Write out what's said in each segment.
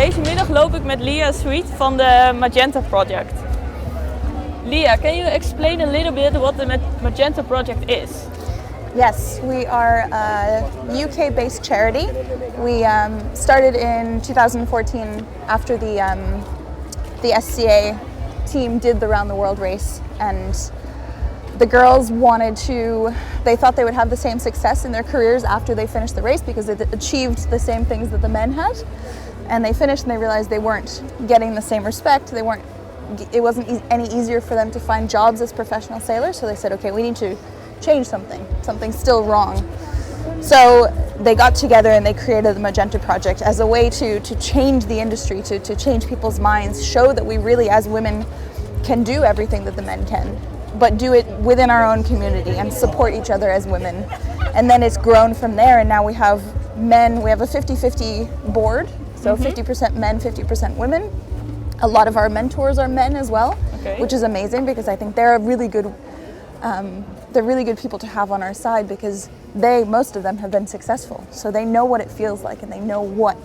Deze middag loop ik met Leah Sweet van de Magenta Project. Leah, can you explain a little bit what the Magenta Project is? Yes, we are a UK-based charity. We started in 2014 after the SCA team did the round the world race, and the girls they thought they would have the same success in their careers after they finished the race because they achieved the same things that the men had. And they finished and they realized they weren't getting the same respect. It wasn't any easier for them to find jobs as professional sailors. So they said, okay, we need to change something. Something's still wrong. So they got together and they created the Magenta Project as a way to change the industry, to change people's minds, show that we really as women can do everything that the men can, but do it within our own community and support each other as women. And then it's grown from there, and now we have a 50-50 board, so 50% men, 50% women. A lot of our mentors are men as well, which is amazing because I think they're really good people to have on our side because most of them have been successful. So they know what it feels like and they know what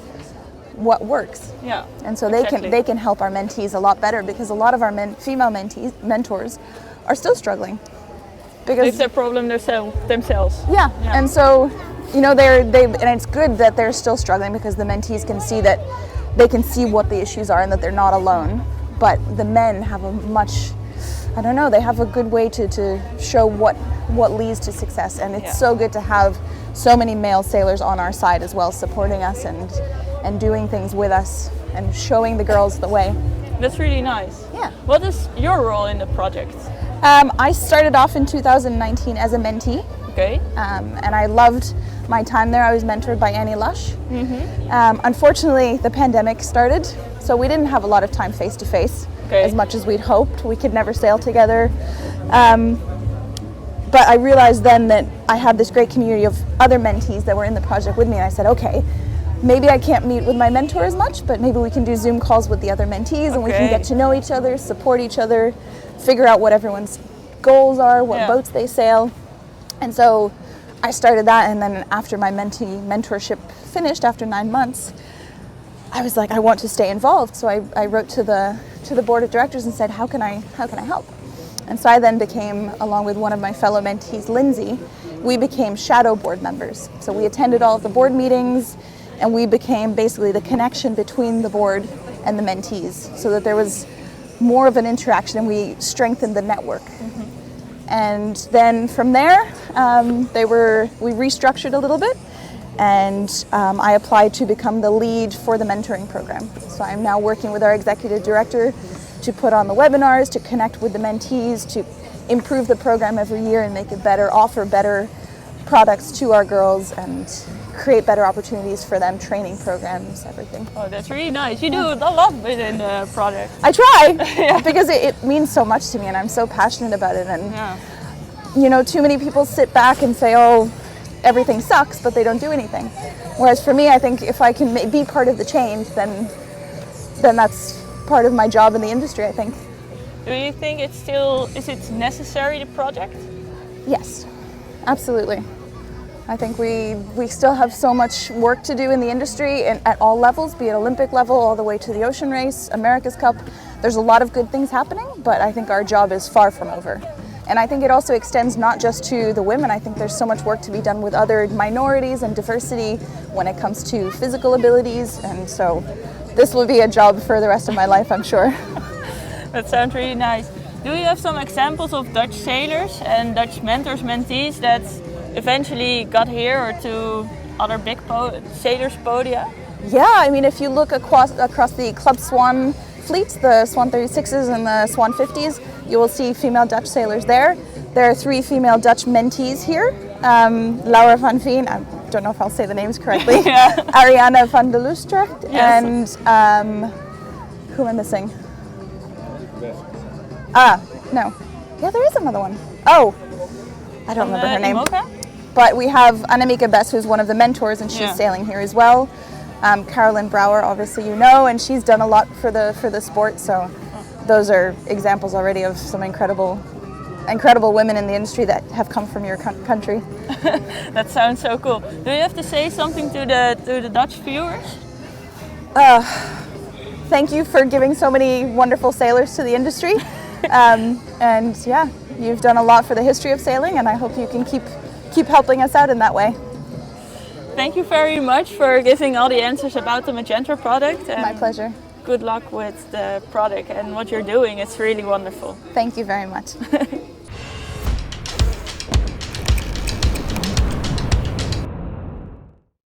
works. Yeah. And so they can help our mentees a lot better because a lot of our female mentors are still struggling. Because it's their problem themselves. Yeah. And so, and it's good that they're still struggling because the mentees can see that they can see what the issues are and that they're not alone. But the men have they have a good way to show what leads to success. And it's so good to have so many male sailors on our side as well, supporting us and doing things with us and showing the girls the way. That's really nice. Yeah. What is your role in the project? I started off in 2019 as a mentee. Okay. And I loved my time there. I was mentored by Annie Lush. Unfortunately, the pandemic started, so we didn't have a lot of time face to face as much as we'd hoped. We could never sail together. But I realized then that I had this great community of other mentees that were in the project with me, and I said, okay, maybe I can't meet with my mentor as much, but maybe we can do Zoom calls with the other mentees and we can get to know each other, support each other, figure out what everyone's goals are, what boats they sail. And so I started that, and then after my mentorship finished after 9 months, I was like, I want to stay involved. So I wrote to the board of directors and said, how can I help? And so I then became, along with one of my fellow mentees, Lindsay, we became shadow board members. So we attended all of the board meetings, and we became basically the connection between the board and the mentees, so that there was more of an interaction and we strengthened the network. And then from there, we restructured a little bit, and I applied to become the lead for the mentoring program. So I'm now working with our executive director to put on the webinars, to connect with the mentees, to improve the program every year and make it better, offer better products to our girls, and create better opportunities for them, training programs, everything. Oh, that's really nice. You do a lot within the project. I try, because it means so much to me and I'm so passionate about it. And too many people sit back and say, oh, everything sucks, but they don't do anything. Whereas for me, I think if I can be part of the change, then that's part of my job in the industry, I think. Do you think is it necessary, the project? Yes, absolutely. I think we still have so much work to do in the industry and at all levels, be it Olympic level, all the way to the ocean race, America's Cup. There's a lot of good things happening, but I think our job is far from over. And I think it also extends not just to the women. I think there's so much work to be done with other minorities and diversity when it comes to physical abilities. And so this will be a job for the rest of my life, I'm sure. That sounds really nice. Do you have some examples of Dutch sailors and Dutch mentors, mentees that eventually got here or to other big sailors' podia? Yeah, I mean, if you look across the Club Swan fleets, the Swan 36s and the Swan 50s, you will see female Dutch sailors there. There are 3 female Dutch mentees here. Laura van Veen, I don't know if I'll say the names correctly, Ariana van der Lustre, and who am I missing? No. Yeah, there is another one. Oh, I don't remember her name. But we have Annemieke Bess, who's one of the mentors, and she's sailing here as well. Carolyn Brouwer, obviously you know, and she's done a lot for the sport. So those are examples already of some incredible women in the industry that have come from your country. That sounds so cool. Do you have to say something to the Dutch viewers? thank you for giving so many wonderful sailors to the industry. And yeah, you've done a lot for the history of sailing, and I hope you can keep helping us out in that way. Thank you very much for giving all the answers about the Magenta product. And my pleasure. Good luck with the product and what you're doing. It's really wonderful. Thank you very much.